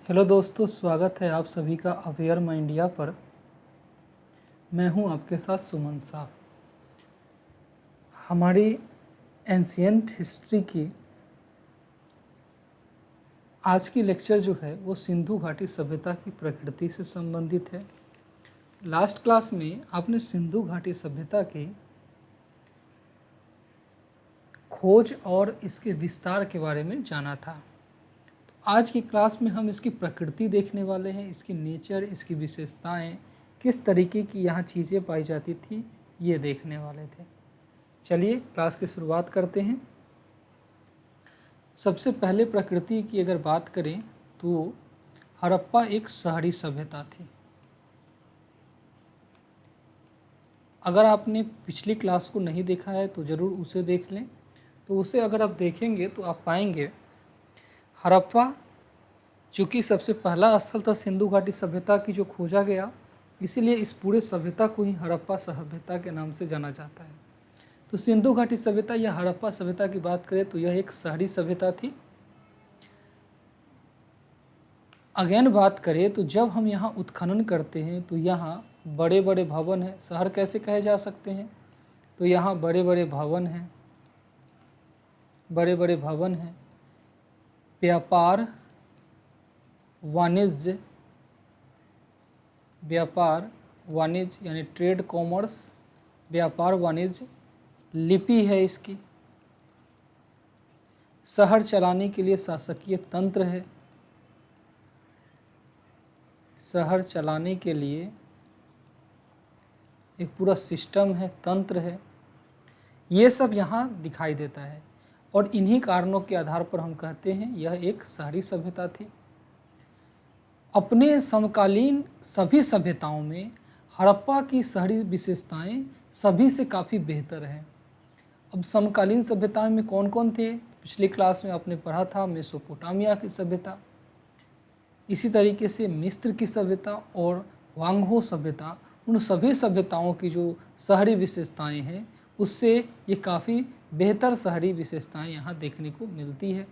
Hello दोस्तों, स्वागत है आप सभी का अवेयर माई इंडिया पर। मैं हूं आपके साथ सुमन साहब। हमारी एंशियंट हिस्ट्री की आज की लेक्चर जो है वो सिंधु घाटी सभ्यता की प्रकृति से संबंधित है। लास्ट क्लास में आपने सिंधु घाटी सभ्यता की खोज और इसके विस्तार के बारे में जाना था। आज की क्लास में हम इसकी प्रकृति देखने वाले हैं, इसकी नेचर, इसकी विशेषताएं, किस तरीके की यहाँ चीज़ें पाई जाती थी, ये देखने वाले थे। चलिए क्लास की शुरुआत करते हैं। सबसे पहले प्रकृति की अगर बात करें तो हड़प्पा एक शहरी सभ्यता थी। अगर आपने पिछली क्लास को नहीं देखा है तो ज़रूर उसे देख लें। तो उसे अगर आप देखेंगे तो आप पाएंगे हड़प्पा चूँकि सबसे पहला स्थल था सिंधु घाटी सभ्यता की जो खोजा गया, इसीलिए इस पूरे सभ्यता को ही हड़प्पा सभ्यता के नाम से जाना जाता है। तो सिंधु घाटी सभ्यता या हड़प्पा सभ्यता की बात करें तो यह एक शहरी सभ्यता थी। अगेन बात करें तो जब हम यहाँ उत्खनन करते हैं तो यहाँ बड़े बड़े भवन हैं। शहर कैसे कहे जा सकते हैं? तो यहाँ बड़े बड़े भवन हैं, बड़े बड़े भवन हैं। व्यापार वाणिज्य, व्यापार वाणिज्य यानी ट्रेड कॉमर्स, व्यापार वाणिज्य, लिपि है इसकी। शहर चलाने के लिए शासकीय तंत्र है, शहर चलाने के लिए एक पूरा सिस्टम है, तंत्र है। ये सब यहाँ दिखाई देता है और इन्हीं कारणों के आधार पर हम कहते हैं यह एक शहरी सभ्यता थी। अपने समकालीन सभी सभ्यताओं में हड़प्पा की शहरी विशेषताएं सभी से काफ़ी बेहतर हैं। अब समकालीन सभ्यताओं में कौन कौन थे? पिछली क्लास में आपने पढ़ा था मेसोपोटामिया की सभ्यता, इसी तरीके से मिस्र की सभ्यता और वांगहो सभ्यता। उन सभी सभ्यताओं की जो शहरी विशेषताएं हैं उससे ये काफ़ी बेहतर शहरी विशेषताएं यहाँ देखने को मिलती है।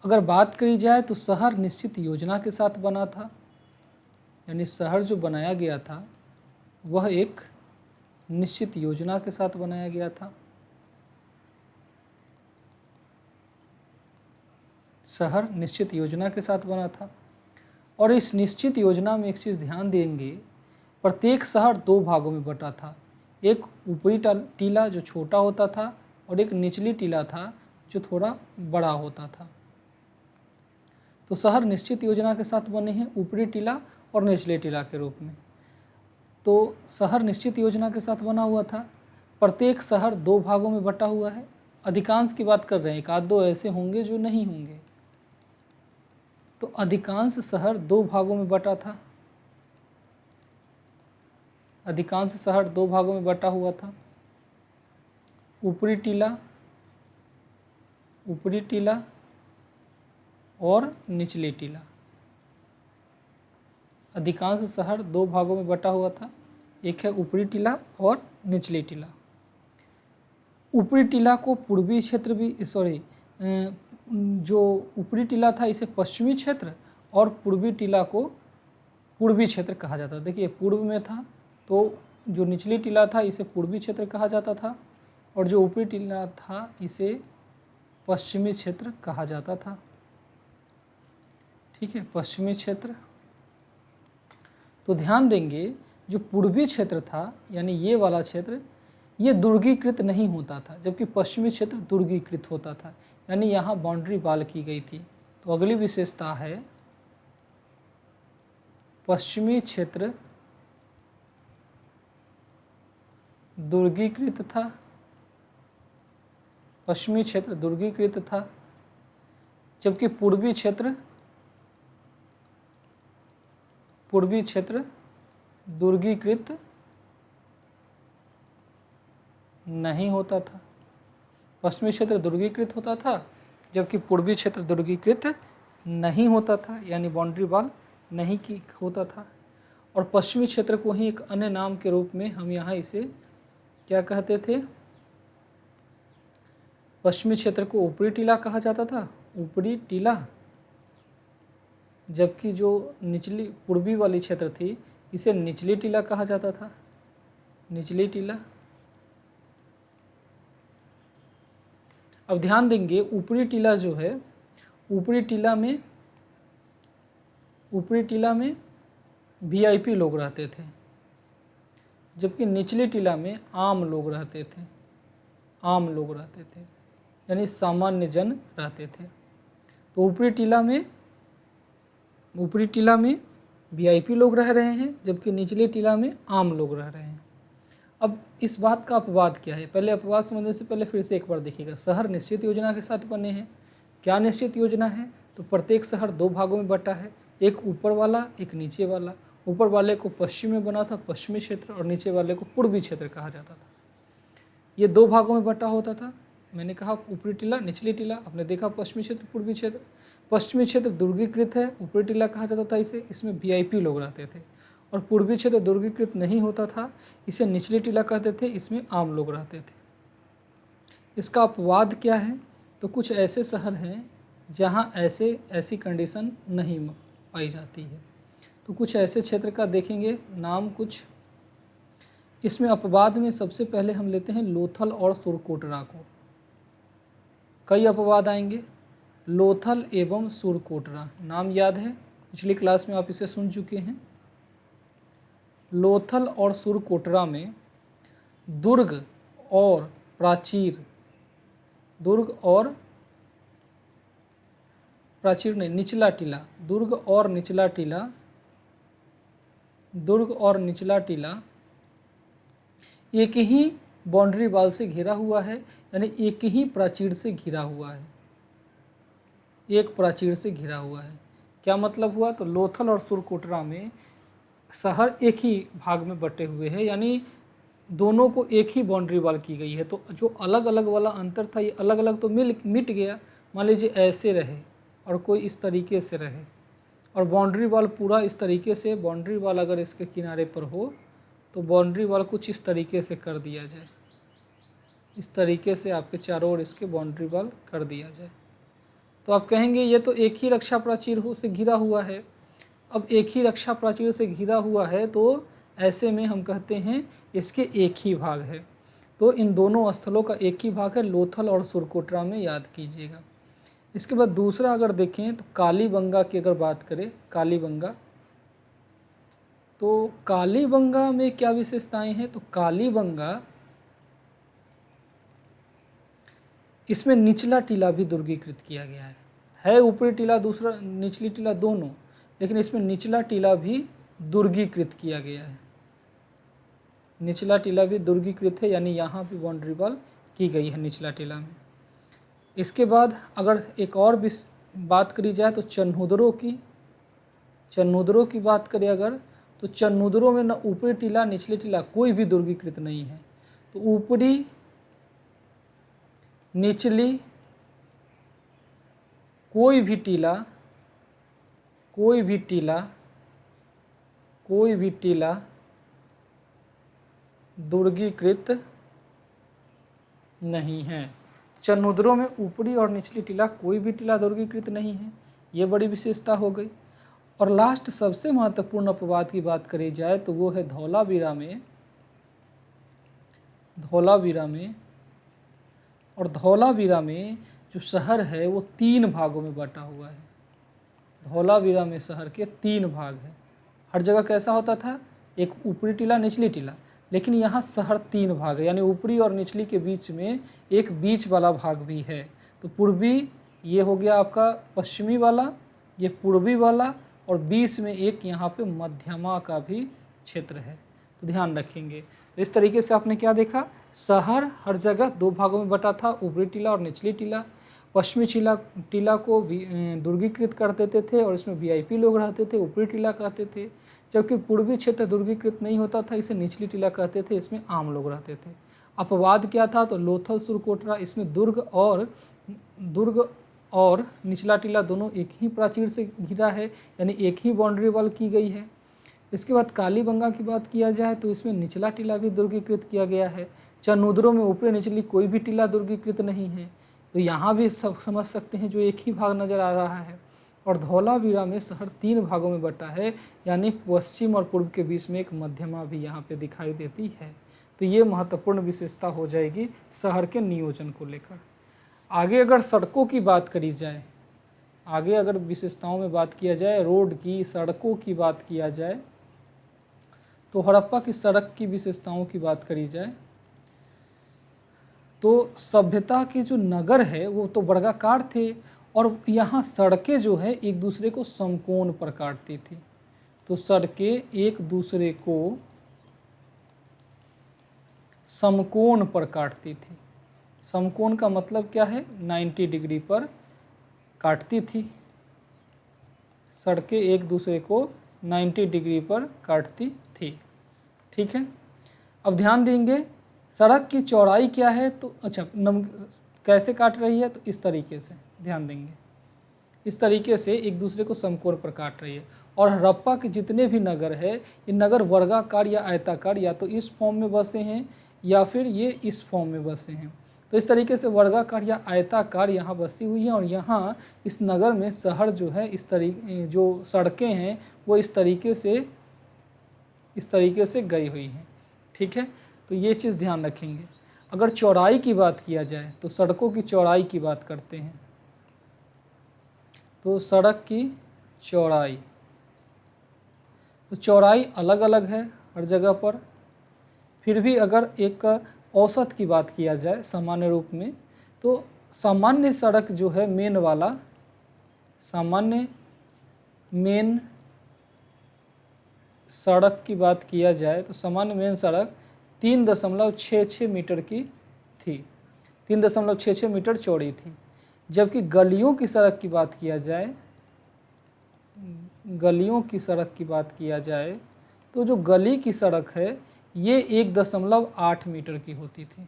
अगर बात करी जाए तो शहर निश्चित योजना के साथ बना था, यानी शहर जो बनाया गया था वह एक निश्चित योजना के साथ बनाया गया था। शहर निश्चित योजना के साथ बना था और इस निश्चित योजना में एक चीज़ ध्यान देंगे, प्रत्येक शहर दो भागों में बटा था। एक ऊपरी टीला जो छोटा होता था और एक निचली टीला था जो थोड़ा बड़ा होता था। तो शहर निश्चित योजना के साथ बने हैं, ऊपरी टीला और निचले टीला के रूप में। तो शहर निश्चित योजना के साथ बना हुआ था। प्रत्येक शहर दो भागों में बटा हुआ है। अधिकांश की बात कर रहे हैं, एक आध दो ऐसे होंगे जो नहीं होंगे। तो अधिकांश शहर दो भागों में बटा था, अधिकांश शहर दो भागों में बटा हुआ था। ऊपरी टीला और निचली टीला। अधिकांश शहर दो भागों में बटा हुआ था, एक है ऊपरी टीला और निचली टीला। ऊपरी टीला को पूर्वी क्षेत्र भी जो ऊपरी टीला था इसे पश्चिमी क्षेत्र और पूर्वी टीला को पूर्वी क्षेत्र कहा जाता था। देखिए पूर्व में था तो जो निचली टीला था इसे पूर्वी क्षेत्र कहा जाता था और जो ऊपरी टीला था इसे पश्चिमी क्षेत्र कहा जाता था। ठीक है, पश्चिमी क्षेत्र। तो ध्यान देंगे जो पूर्वी क्षेत्र था यानी ये वाला क्षेत्र ये दुर्गीकृत नहीं होता था, जबकि पश्चिमी क्षेत्र दुर्गीकृत होता था, यानी यहाँ बाउंड्री वाल की गई थी। तो अगली विशेषता है पश्चिमी क्षेत्र दुर्गीकृत था, पश्चिमी क्षेत्र दुर्गीकृत था, जबकि पूर्वी क्षेत्र दुर्गीकृत नहीं होता था। पश्चिमी क्षेत्र दुर्गीकृत होता था जबकि पूर्वी क्षेत्र दुर्गीकृत नहीं होता था, यानी बाउंड्री वॉल नहीं की होता था। और पश्चिमी क्षेत्र को ही एक अन्य नाम के रूप में हम यहाँ इसे क्या कहते थे? पश्चिमी क्षेत्र को ऊपरी टीला कहा जाता था, ऊपरी टीला, जबकि जो निचली पूर्वी वाली क्षेत्र थी इसे निचली टीला कहा जाता था, निचली टीला। अब ध्यान देंगे ऊपरी टीला जो है, ऊपरी टीला में वीआईपी लोग रहते थे, जबकि निचली टीला में आम लोग रहते थे, आम लोग रहते थे, यानी सामान्य जन रहते थे। तो ऊपरी टीला में वीआईपी लोग रह रहे हैं, जबकि निचली टीला में आम लोग रह रहे हैं। अब इस बात का अपवाद क्या है, पहले अपवाद समझने से पहले फिर से एक बार देखिएगा। शहर निश्चित योजना के साथ बने हैं। क्या निश्चित योजना है? तो प्रत्येक शहर 2 भागों में बटा है, एक ऊपर वाला, एक नीचे वाला। ऊपर वाले को पश्चिम में बना था, पश्चिमी क्षेत्र, और नीचे वाले को पूर्वी क्षेत्र कहा जाता था। ये 2 भागों में बटा होता था। मैंने कहा ऊपरी टीला, निचली टीला। आपने देखा पश्चिमी क्षेत्र, पूर्वी क्षेत्र। पश्चिमी क्षेत्र दुर्गीकृत है, ऊपरी टीला कहा जाता था इसे, इसमें वीआईपी लोग रहते थे। और पूर्वी क्षेत्र दुर्गीकृत नहीं होता था, इसे निचली टीला कहते थे, इसमें आम लोग रहते थे। इसका अपवाद क्या है? तो कुछ ऐसे शहर हैं जहाँ ऐसी कंडीशन नहीं पाई जाती है। तो कुछ ऐसे क्षेत्र का देखेंगे नाम कुछ। इसमें अपवाद में सबसे पहले हम लेते हैं लोथल और सुरकोटरा को। कई अपवाद आएंगे, लोथल एवं सुरकोटरा, नाम याद है, पिछली क्लास में आप इसे सुन चुके हैं। लोथल और सुरकोटरा में दुर्ग और प्राचीर नहीं, निचला टीला, दुर्ग और निचला टीला एक ही बाउंड्री वाल से घिरा हुआ है, यानी एक ही प्राचीर से घिरा हुआ है, एक प्राचीर से घिरा हुआ है। क्या मतलब हुआ? तो लोथल और सुरकोटरा में शहर एक ही भाग में बटे हुए हैं, यानी दोनों को एक ही बाउंड्री वाल की गई है। तो जो अलग अलग वाला अंतर था, ये अलग अलग तो मिट गया। मान लीजिए ऐसे रहे और कोई इस तरीके से रहे, और बाउंड्री वाल पूरा इस तरीके से, बाउंड्री वाल अगर इसके किनारे पर हो तो बाउंड्री वाल कुछ इस तरीके से कर दिया जाए, इस तरीके से आपके चारों ओर इसके बाउंड्री वाल कर दिया जाए, तो आप कहेंगे ये तो एक ही रक्षा प्राचीर से घिरा हुआ है। अब एक ही रक्षा प्राचीर से घिरा हुआ है तो ऐसे में हम कहते हैं इसके एक ही भाग है। तो इन दोनों स्थलों का एक ही भाग है, लोथल और सुरकोटरा में, याद कीजिएगा। इसके बाद दूसरा अगर देखें तो कालीबंगा की अगर बात करें, कालीबंगा, तो कालीबंगा में क्या विशेषताएं हैं? तो कालीबंगा, इसमें निचला टीला भी दुर्गीकृत किया गया है ऊपरी टीला दूसरा निचली टीला दोनों, लेकिन इसमें निचला टीला भी दुर्गीकृत किया गया है, निचला टीला भी दुर्गीकृत है, यानी यहाँ भी बाउंड्री वॉल की गई है निचला टीला में। इसके बाद अगर एक और भी बात करी जाए तो चन्हुदरों की बात करें अगर, तो चन्हुदरों में न ऊपरी टीला निचली टीला कोई भी दुर्गीकृत नहीं है। तो ऊपरी, निचली, कोई भी टीला दुर्गीकृत नहीं है। चन्हुदरों में ऊपरी और निचली टीला कोई भी टीला दुर्गीकृत नहीं है, ये बड़ी विशेषता हो गई। और लास्ट सबसे महत्वपूर्ण अपवाद की बात करी जाए तो वो है धौलावीरा में। और धौलावीरा में जो शहर है वो 3 भागों में बटा हुआ है। धौलावीरा में शहर के 3 भाग हैं। हर जगह कैसा होता था, एक ऊपरी टीला निचली टीला, लेकिन यहाँ शहर 3 भाग है, यानी ऊपरी और निचली के बीच में एक बीच वाला भाग भी है। तो पूर्वी ये हो गया आपका पश्चिमी वाला, ये पूर्वी वाला, और बीच में एक यहाँ पे मध्यमा का भी क्षेत्र है। तो ध्यान रखेंगे। तो इस तरीके से आपने क्या देखा, शहर हर जगह 2 भागों में बटा था, ऊपरी टीला और निचली टीला। पश्चिमी टीला को दुर्गीकृत कर देते थे और इसमें वीआईपी लोग रहते थे, ऊपरी टीला कहते थे। जबकि पूर्वी क्षेत्र दुर्गीकृत नहीं होता था, इसे निचली टीला कहते थे, इसमें आम लोग रहते थे। अपवाद क्या था? तो लोथल सुरकोटरा, इसमें दुर्ग और निचला टीला दोनों एक ही प्राचीर से घिरा है, यानी एक ही बाउंड्री वॉल की गई है। इसके बाद कालीबंगा की बात किया जाए तो इसमें निचला टीला भी दुर्गीकृत किया गया है। चन्हुदरों में ऊपरी निचली कोई भी टीला दुर्गीकृत नहीं है, तो यहाँ भी सब समझ सकते हैं जो एक ही भाग नज़र आ रहा है। और धौलावीरा में शहर 3 भागों में बटा है, यानी पश्चिम और पूर्व के बीच में एक मध्यमा भी यहाँ पे दिखाई देती है। तो ये महत्वपूर्ण विशेषता हो जाएगी शहर के नियोजन को लेकर। आगे अगर सड़कों की बात करी जाए, आगे अगर विशेषताओं में बात किया जाए, रोड की, सड़कों की बात किया जाए, तो हड़प्पा की सड़क की विशेषताओं की बात करी जाए तो सभ्यता के जो नगर है वो तो वर्गाकार थे और यहाँ सड़कें जो है एक दूसरे को समकोण पर काटती थी। तो सड़कें एक दूसरे को समकोण पर काटती थी। समकोण का मतलब क्या है? 90 डिग्री पर काटती थी। सड़कें एक दूसरे को 90 डिग्री पर काटती थी। ठीक है, अब ध्यान देंगे सड़क की चौड़ाई क्या है। तो अच्छा, कैसे काट रही है? तो इस तरीके से ध्यान देंगे, इस तरीके से एक दूसरे को समकोण पर काट रही है। और हड़प्पा के जितने भी नगर है, ये नगर वर्गाकार या आयताकार, या तो इस फॉर्म में बसे हैं या फिर ये इस फॉर्म में बसे हैं। तो इस तरीके से वर्गाकार या आयताकार यहाँ बसी हुई है और यहाँ इस नगर में शहर जो है इस तरीके, जो सड़कें हैं वो इस तरीके से गई हुई हैं। ठीक है, तो ये चीज़ ध्यान रखेंगे। अगर चौड़ाई की बात किया जाए तो सड़कों की चौड़ाई की बात करते हैं। तो सड़क की चौड़ाई, तो चौड़ाई अलग अलग है हर जगह पर। फिर भी अगर एक औसत की बात किया जाए सामान्य रूप में, तो सामान्य सड़क जो है मेन वाला, सामान्य मेन सड़क की बात किया जाए तो सामान्य मेन सड़क 3.66 मीटर की थी, 3.66 मीटर चौड़ी थी। जबकि गलियों की सड़क की बात किया जाए, गलियों की सड़क की बात किया जाए तो जो गली की सड़क है ये 1.8 मीटर की होती थी।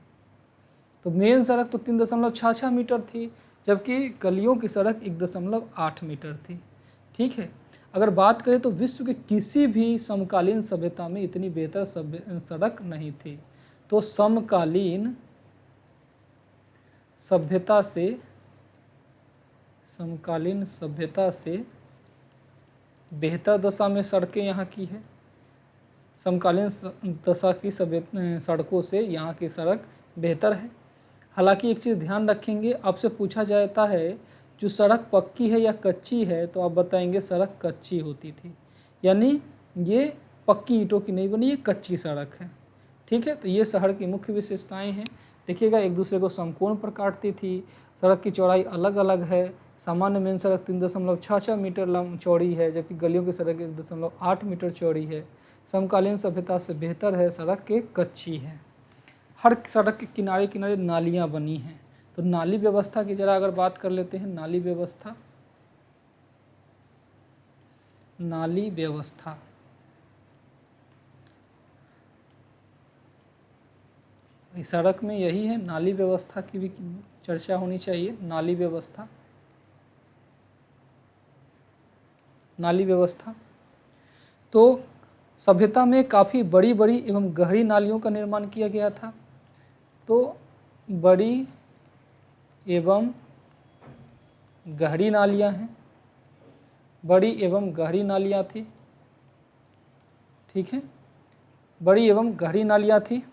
तो मेन सड़क तो 3.66 मीटर थी, जबकि गलियों की सड़क 1.8 मीटर थी। ठीक है, अगर बात करें तो विश्व के किसी भी समकालीन सभ्यता में इतनी बेहतर सड़क नहीं थी। तो समकालीन सभ्यता से बेहतर दशा में सड़कें यहाँ की है। समकालीन दशा की सड़कों से यहाँ की सड़क बेहतर है। हालांकि एक चीज़ ध्यान रखेंगे, आपसे पूछा जाता है जो सड़क पक्की है या कच्ची है, तो आप बताएंगे सड़क कच्ची होती थी, यानी ये पक्की ईंटों की नहीं बनी, ये कच्ची सड़क है। ठीक है, तो ये शहर की मुख्य विशेषताएं हैं। देखिएगा, एक दूसरे को समकोण पर काटती थी, सड़क की चौड़ाई अलग अलग है। सामान्य मेन सड़क 3.66 मीटर चौड़ी है, जबकि गलियों की सड़क 1.8 मीटर चौड़ी है। समकालीन सभ्यता से बेहतर है, सड़क के कच्ची है। हर सड़क के किनारे किनारे नालियाँ बनी हैं। तो नाली व्यवस्था की जरा अगर बात कर लेते हैं, नाली व्यवस्था, नाली व्यवस्था सड़क में यही है, नाली व्यवस्था की भी चर्चा होनी चाहिए। नाली व्यवस्था, नाली व्यवस्था तो सभ्यता में काफ़ी बड़ी बड़ी एवं गहरी नालियों का निर्माण किया गया था। तो बड़ी एवं गहरी नालियाँ हैं, बड़ी एवं गहरी नालियाँ थी। ठीक है, बड़ी एवं गहरी नालियाँ थी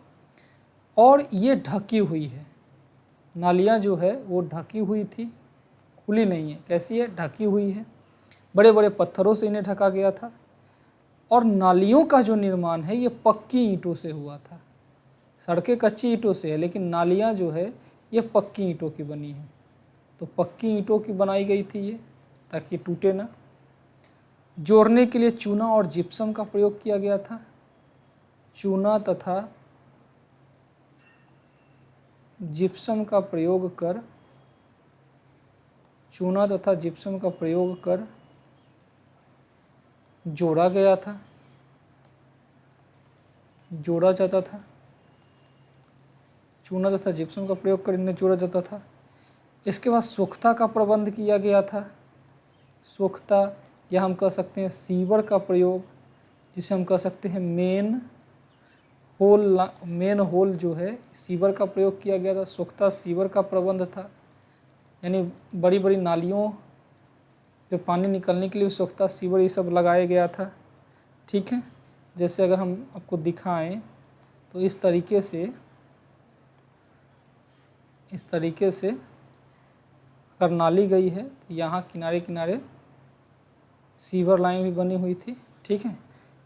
और ये ढकी हुई है। नालियाँ जो है वो ढकी हुई थी, खुली नहीं है। कैसी है? ढकी हुई है। बड़े बड़े पत्थरों से इन्हें ढका गया था और नालियों का जो निर्माण है ये पक्की ईंटों से हुआ था। सड़कें कच्ची ईंटों से है, लेकिन नालियाँ जो है ये पक्की ईंटों की बनी है। तो पक्की ईंटों की बनाई गई थी ये, ताकि टूटे ना। जोड़ने के लिए चूना और जिप्सम का प्रयोग किया गया था। चूना तथा जिप्सम का प्रयोग कर, चूना तथा जिप्सम का प्रयोग कर जोड़ा गया था, जोड़ा जाता था। चूना तथा जिप्सम का प्रयोग कर इन्हें जोड़ा जाता था। इसके बाद सोख्ता का प्रबंध किया गया था। सोख्ता, या हम कह सकते हैं सीवर का प्रयोग, जिसे हम कह सकते हैं मेन होल जो है, सीवर का प्रयोग किया गया था। सोख्ता सीवर का प्रबंध था, यानी बड़ी बड़ी नालियों जो पानी निकलने के लिए सोख्ता, सीवर ये सब लगाया गया था। ठीक है, जैसे अगर हम आपको दिखाएं तो इस तरीके से अगर नाली गई है तो यहाँ किनारे किनारे सीवर लाइन भी बनी हुई थी। ठीक है,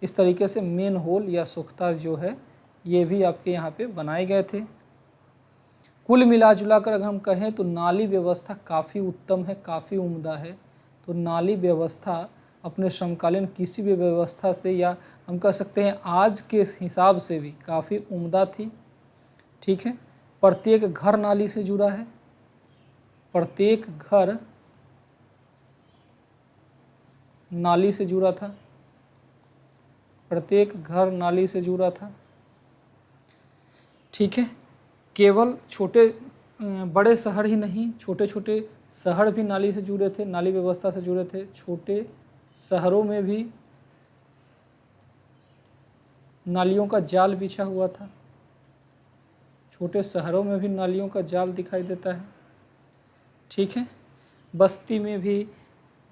इस तरीके से मेन होल या सोख्ता जो है ये भी आपके यहाँ पे बनाए गए थे। कुल मिला जुला कर अगर हम कहें तो नाली व्यवस्था काफ़ी उत्तम है, काफ़ी उम्दा है। तो नाली व्यवस्था अपने समकालीन किसी भी व्यवस्था से, या हम कह सकते हैं आज के हिसाब से भी काफ़ी उम्दा थी। ठीक है, प्रत्येक घर नाली से जुड़ा है, प्रत्येक घर नाली से जुड़ा था, प्रत्येक घर नाली से जुड़ा था। ठीक है, केवल छोटे बड़े शहर ही नहीं, छोटे छोटे शहर भी नाली से जुड़े थे, नाली व्यवस्था से जुड़े थे। छोटे शहरों में भी नालियों का जाल बिछा हुआ था, छोटे शहरों में भी नालियों का जाल दिखाई देता है। ठीक है, बस्ती में भी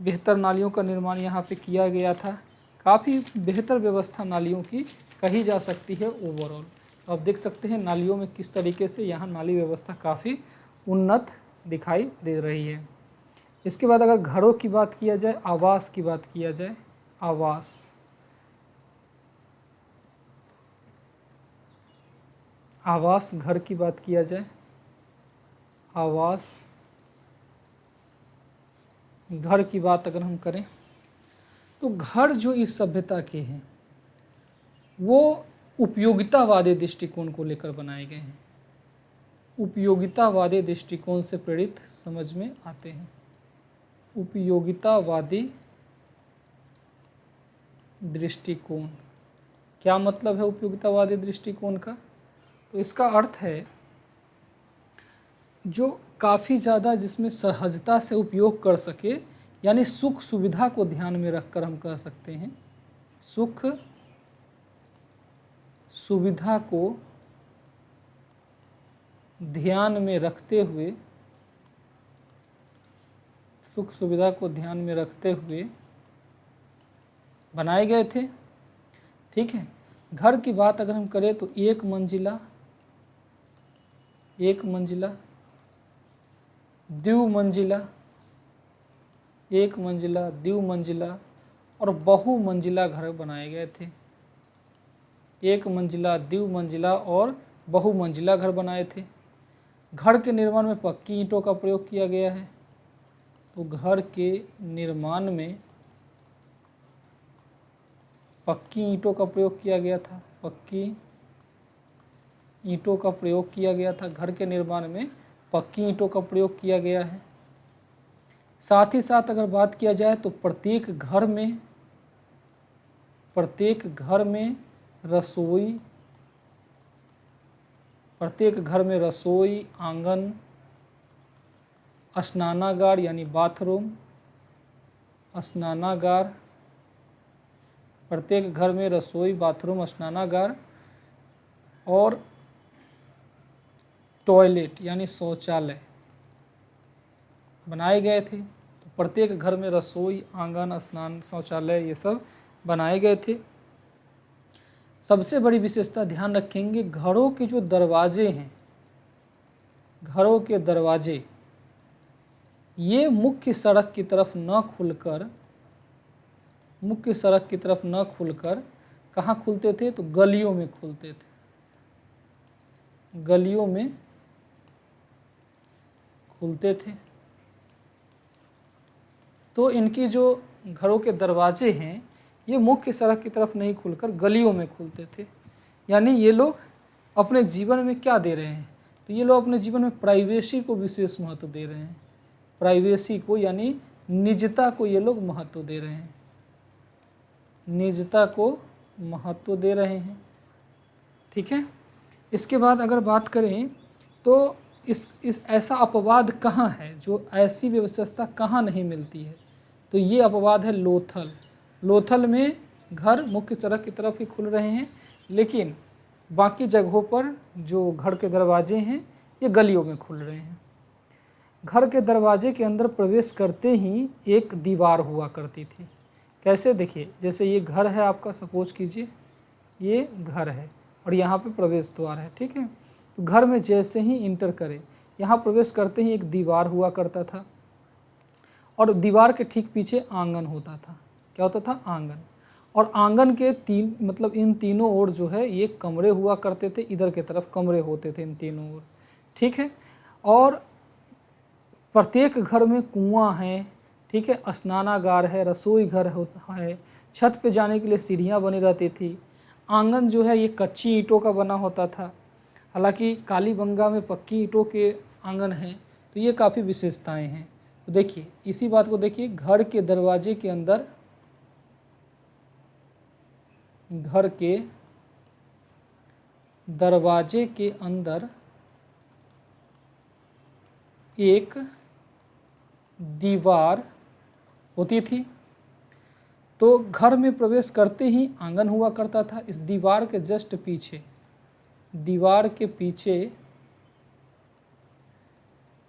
बेहतर नालियों का निर्माण यहाँ पे किया गया था। काफ़ी बेहतर व्यवस्था नालियों की कही जा सकती है ओवरऑल। तो आप देख सकते हैं नालियों में किस तरीके से यहाँ नाली व्यवस्था काफ़ी उन्नत दिखाई दे रही है। इसके बाद अगर घरों की बात किया जाए, आवास की बात किया जाए, आवास घर की बात किया जाए, आवास घर की बात अगर हम करें तो घर जो इस सभ्यता के हैं वो उपयोगितावादी दृष्टिकोण को लेकर बनाए गए हैं, उपयोगितावादी दृष्टिकोण से प्रेरित समझ में आते हैं। उपयोगितावादी दृष्टिकोण, क्या मतलब है उपयोगितावादी दृष्टिकोण का? तो इसका अर्थ है जो काफ़ी ज़्यादा जिसमें सहजता से उपयोग कर सके, यानी सुख सुविधा को ध्यान में रखकर हम कह सकते हैं, सुख सुविधा को ध्यान में रखते हुए, सुख सुविधा को ध्यान में रखते हुए बनाए गए थे। ठीक है, घर की बात अगर हम करें तो एक मंजिला, द्विमंजिला, एक मंजिला, द्विमंजिला और बहुमंजिला घर बनाए गए थे। एक मंजिला, द्विमंजिला और बहुमंजिला घर बनाए थे। घर के निर्माण में पक्की ईंटों का प्रयोग किया गया है। तो घर के निर्माण में पक्की ईंटों का प्रयोग किया गया था, पक्की ईंटों का प्रयोग किया गया था। घर के निर्माण में पक्की ईंटों का प्रयोग किया गया है। साथ ही साथ अगर बात किया जाए तो प्रत्येक घर में रसोई, आंगन, स्नानागार यानी बाथरूम, स्नानागार, प्रत्येक घर में रसोई, बाथरूम, स्नानागार और टॉयलेट यानी शौचालय बनाए गए थे। तो प्रत्येक घर में रसोई, आंगन, स्नान, शौचालय ये सब बनाए गए थे। सबसे बड़ी विशेषता ध्यान रखेंगे, घरों के जो दरवाजे हैं, घरों के दरवाजे ये मुख्य सड़क की तरफ न खुलकर कहाँ खुलते थे? तो गलियों में खुलते थे, गलियों में खुलते थे। तो इनकी जो घरों के दरवाजे हैं ये मुख्य सड़क की तरफ नहीं खुलकर गलियों में खुलते थे। यानी ये लोग अपने जीवन में क्या दे रहे हैं? तो ये लोग अपने जीवन में प्राइवेसी को विशेष महत्व दे रहे हैं, प्राइवेसी को यानी निजता को ये लोग महत्व दे रहे हैं, निजता को महत्व दे रहे हैं। ठीक है, इसके बाद अगर बात करें तो इस ऐसा अपवाद कहाँ है, जो ऐसी व्यवस्था कहाँ नहीं मिलती है? तो ये अपवाद है लोथल। लोथल में घर मुख्य सड़क की तरफ ही खुल रहे हैं, लेकिन बाकी जगहों पर जो घर के दरवाजे हैं ये गलियों में खुल रहे हैं। घर के दरवाजे के अंदर प्रवेश करते ही एक दीवार हुआ करती थी। कैसे? देखिए, जैसे ये घर है आपका, सपोज कीजिए ये घर है और यहाँ पे प्रवेश द्वार है, ठीक है। तो घर में जैसे ही इंटर करें, यहाँ प्रवेश करते ही एक दीवार हुआ करता था और दीवार के ठीक पीछे आंगन होता था। क्या होता था? आंगन। और आंगन के तीन मतलब इन तीनों ओर जो है ये कमरे हुआ करते थे, इधर के तरफ कमरे होते थे इन तीनों ओर, ठीक है। और प्रत्येक घर में कुआं है, ठीक है, स्नानागार है, रसोई घर होता है, छत पे जाने के लिए सीढ़ियाँ बनी रहती थी। आंगन जो है ये कच्ची ईंटों का बना होता था, हालांकि कालीबंगा में पक्की ईंटों के आंगन हैं। तो ये काफ़ी विशेषताएं हैं। तो देखिए, इसी बात को देखिए, घर के दरवाजे के अंदर, घर के दरवाजे के अंदर एक दीवार होती थी। तो घर में प्रवेश करते ही आंगन हुआ करता था। इस दीवार के जस्ट पीछे, दीवार के पीछे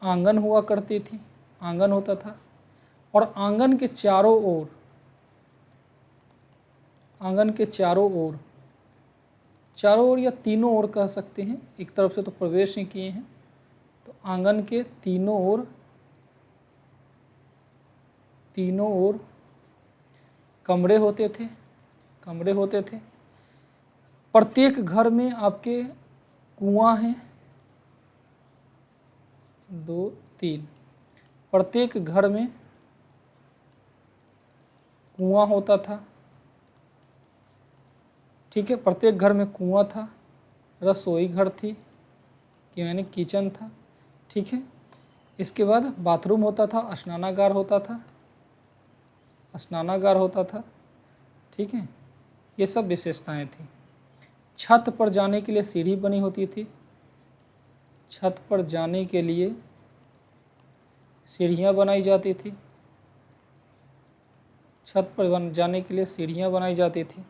आंगन हुआ करती थी, आंगन होता था। और आंगन के चारों ओर, आंगन के चारों ओर, चारों ओर या तीनों ओर कह सकते हैं, एक तरफ से तो प्रवेश ही किए हैं, तो आंगन के तीनों ओर, तीनों ओर कमरे होते थे, कमरे होते थे। प्रत्येक घर में आपके कुआं हैं, 2 3, प्रत्येक घर में कुआं होता था, ठीक है। प्रत्येक घर में कुआं था, रसोई घर थी कि यानी किचन था, ठीक है। इसके बाद बाथरूम होता था, स्नानागार होता था, स्नानागार होता था, ठीक है। ये सब विशेषताएं थी। छत पर जाने के लिए सीढ़ी बनी होती थी, छत पर जाने के लिए सीढ़ियाँ बनाई जाती थी, छत पर जाने के लिए सीढ़ियाँ बनाई जाती थी।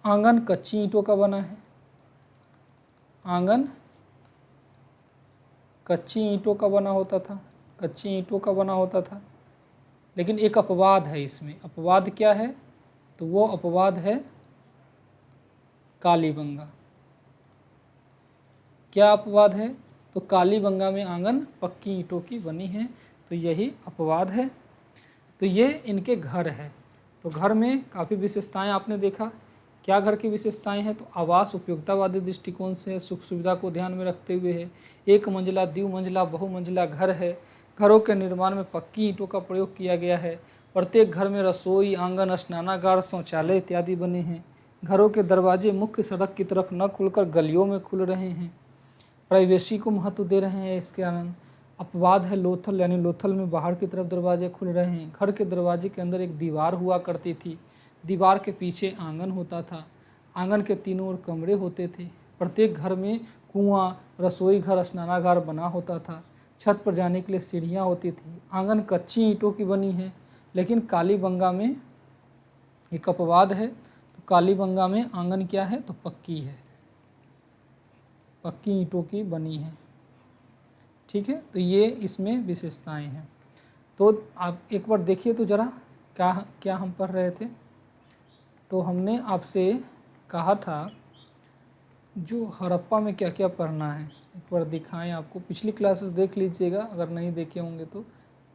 आंगन कच्ची ईंटों का बना है, आंगन कच्ची ईंटों का बना होता था, कच्ची ईंटों का बना होता था। लेकिन एक अपवाद है इसमें। अपवाद क्या है? तो वो अपवाद है कालीबंगा। क्या अपवाद है? तो कालीबंगा में आंगन पक्की ईंटों की बनी है, तो यही अपवाद है। तो ये इनके घर है। तो घर में काफ़ी विशेषताएं आपने देखा। क्या घर की विशेषताएं हैं? तो आवास उपयोगितावादी दृष्टिकोण से सुख सुविधा को ध्यान में रखते हुए है। एक मंजिला, द्विमंजिला, बहुमंजिला घर है। घरों के निर्माण में पक्की ईंटों का प्रयोग किया गया है। प्रत्येक घर में रसोई, आंगन, स्नानागार, शौचालय इत्यादि बने हैं। घरों के दरवाजे मुख्य सड़क की तरफ न खुलकर गलियों में खुल रहे हैं। प्राइवेसी को महत्व दे रहे हैं इसके कारण। अपवाद है लोथल, यानी लोथल में बाहर की तरफ दरवाजे खुल रहे हैं। घर के दरवाजे के अंदर एक दीवार हुआ करती थी, दीवार के पीछे आंगन होता था, आंगन के तीनों ओर कमरे होते थे। प्रत्येक घर में कुआं, रसोई घर, स्नानागार बना होता था। छत पर जाने के लिए सीढ़ियाँ होती थी। आंगन कच्ची ईंटों की बनी है, लेकिन कालीबंगा में एक अपवाद है। तो कालीबंगा में आंगन क्या है? तो पक्की है, पक्की ईंटों की बनी है, ठीक है। तो ये इसमें विशेषताएं हैं। तो आप एक बार देखिए तो ज़रा क्या क्या हम पढ़ रहे थे। तो हमने आपसे कहा था जो हड़प्पा में क्या क्या पढ़ना है, एक बार दिखाएं आपको। पिछली क्लासेस देख लीजिएगा अगर नहीं देखे होंगे तो,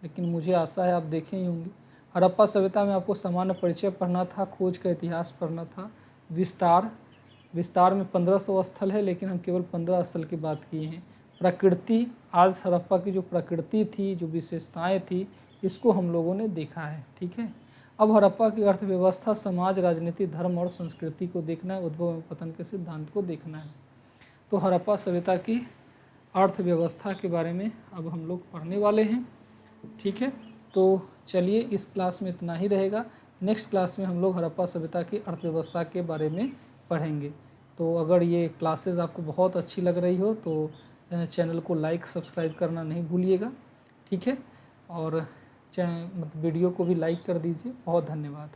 लेकिन मुझे आशा है आप देखे ही होंगे। हड़प्पा सभ्यता में आपको सामान्य परिचय पढ़ना था, खोज का इतिहास पढ़ना था, विस्तार में 1500 स्थल है, लेकिन हम केवल 15 स्थल की बात किए हैं। प्रकृति, आज हड़प्पा की जो प्रकृति थी, जो विशेषताएं थी, इसको हम लोगों ने देखा है, ठीक है। अब हड़प्पा की अर्थव्यवस्था, समाज, राजनीति, धर्म और संस्कृति को देखना है, उद्भव एवं पतन के सिद्धांत को देखना है। तो हड़प्पा सभ्यता की अर्थव्यवस्था के बारे में अब हम लोग पढ़ने वाले हैं, ठीक है। तो चलिए इस क्लास में इतना ही रहेगा। नेक्स्ट क्लास में हम लोग हड़प्पा सभ्यता की अर्थव्यवस्था के बारे में पढ़ेंगे। तो अगर ये क्लासेस आपको बहुत अच्छी लग रही हो तो चैनल को लाइक सब्सक्राइब करना नहीं भूलिएगा, ठीक है। और वीडियो को भी लाइक कर दीजिए। बहुत धन्यवाद।